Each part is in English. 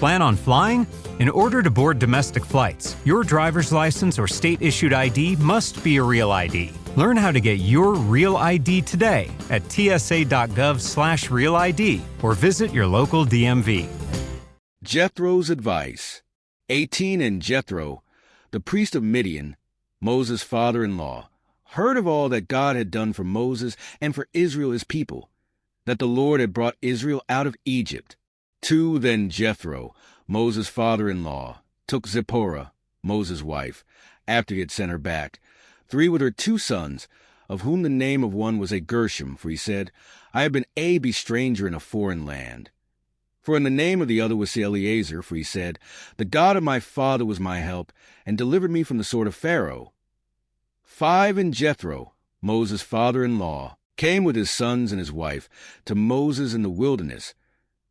Plan on flying? In order to board domestic flights, your driver's license or state-issued ID must be a real ID. Learn how to get your real ID today at tsa.gov/realid or visit your local DMV. Jethro's advice. 18 and Jethro, the priest of Midian, Moses' father-in-law, heard of all that God had done for Moses and for Israel his people, that the Lord had brought Israel out of Egypt. 2 Then Jethro, Moses' father-in-law, took Zipporah, Moses' wife, after he had sent her back, 3 with her 2 sons, of whom the name of one was a Gershom, for he said, I have been a stranger in a foreign land. For in the name of the other was Eleazar, for he said, the God of my father was my help, and delivered me from the sword of Pharaoh. 5 And Jethro, Moses' father-in-law, came with his sons and his wife to Moses in the wilderness,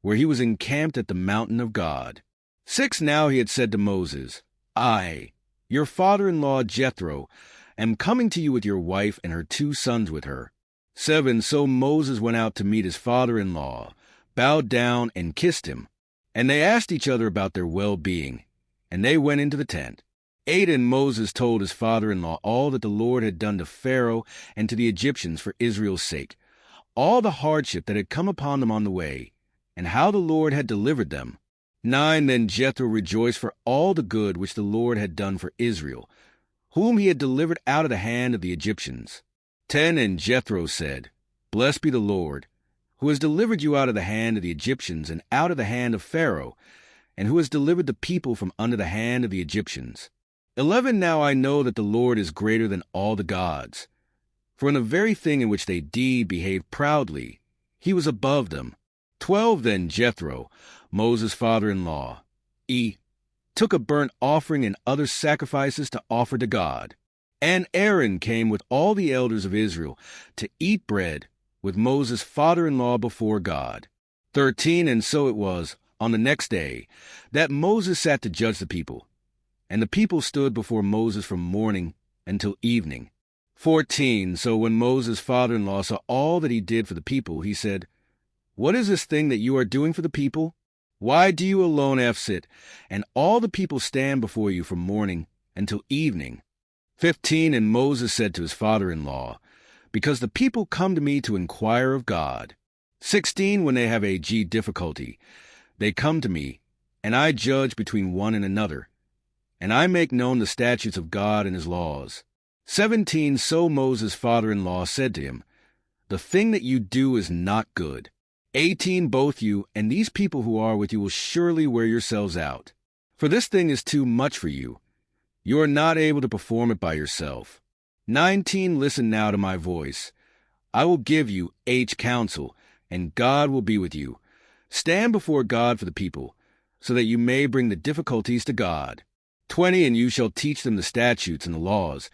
where he was encamped at the mountain of God. 6 Now he had said to Moses, I, your father-in-law Jethro, am coming to you with your wife and her 2 sons with her. 7 So Moses went out to meet his father-in-law, bowed down and kissed him, and they asked each other about their well-being, and they went into the tent. 8 And Moses told his father-in-law all that the Lord had done to Pharaoh and to the Egyptians for Israel's sake, all the hardship that had come upon them on the way, and how the Lord had delivered them. 9 Then Jethro rejoiced for all the good which the Lord had done for Israel, whom he had delivered out of the hand of the Egyptians. 10 And Jethro said, Blessed be the Lord, who has delivered you out of the hand of the Egyptians and out of the hand of Pharaoh, and who has delivered the people from under the hand of the Egyptians. 11 Now I know that the Lord is greater than all the gods, for in the very thing in which they behaved proudly, he was above them. 12 Then Jethro, Moses' father-in-law, took a burnt offering and other sacrifices to offer to God. And Aaron came with all the elders of Israel to eat bread with Moses' father-in-law before God. 13 And so it was, on the next day, that Moses sat to judge the people, and the people stood before Moses from morning until evening. 14 So when Moses' father-in-law saw all that he did for the people, he said, What is this thing that you are doing for the people? Why do you alone sit, and all the people stand before you from morning until evening? 15 And Moses said to his father-in-law, Because the people come to me to inquire of God. 16 When they have a difficulty, they come to me, and I judge between one and another, and I make known the statutes of God and his laws. 17 So Moses' father-in-law said to him, The thing that you do is not good. 18 Both you and these people who are with you will surely wear yourselves out. For this thing is too much for you. You are not able to perform it by yourself. 19 Listen now to my voice. I will give you counsel, and God will be with you. Stand before God for the people, so that you may bring the difficulties to God. 20 And you shall teach them the statutes and the laws,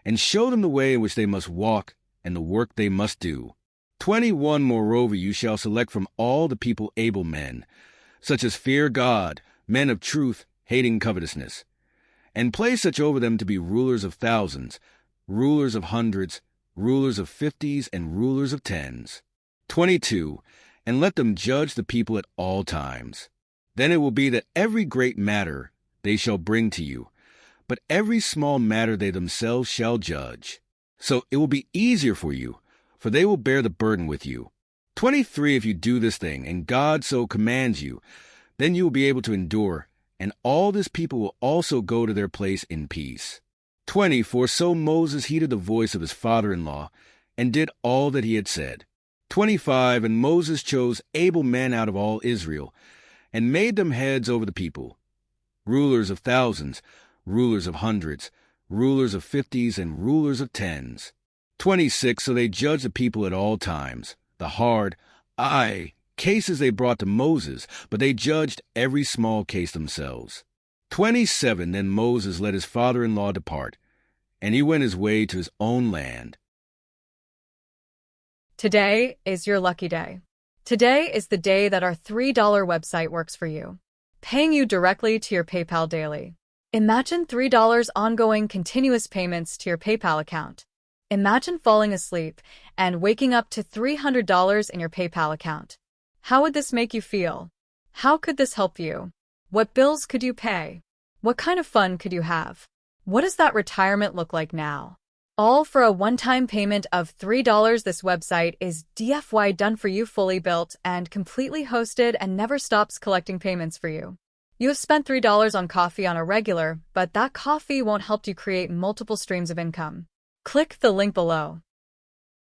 and show them the way in which they must walk and the work they must do. 21 Moreover, you shall select from all the people able men, such as fear God, men of truth, hating covetousness, and place such over them to be rulers of thousands, rulers of hundreds, rulers of 50s, and rulers of 10s. 22 And let them judge the people at all times. Then it will be that every great matter they shall bring to you, but every small matter they themselves shall judge. So it will be easier for you, for they will bear the burden with you. 23 If you do this thing, and God so commands you, then you will be able to endure, and all this people will also go to their place in peace. 24 So Moses heeded the voice of his father-in-law, and did all that he had said. 25 And Moses chose able men out of all Israel, and made them heads over the people, rulers of thousands, rulers of hundreds, rulers of 50s, and rulers of 10s. 26 So they judged the people at all times, the hard, cases they brought to Moses, but they judged every small case themselves. 27 Then Moses let his father-in-law depart, and he went his way to his own land. Today is your lucky day. Today is the day that our $3 website works for you, paying you directly to your PayPal daily. Imagine $3 ongoing continuous payments to your PayPal account. Imagine falling asleep and waking up to $300 in your PayPal account. How would this make you feel? How could this help you? What bills could you pay? What kind of fun could you have? What does that retirement look like now? All for a one-time payment of $3. This website is DFY done for you, fully built and completely hosted, and never stops collecting payments for you. You have spent $3 on coffee on a regular, but that coffee won't help you create multiple streams of income. Click the link below.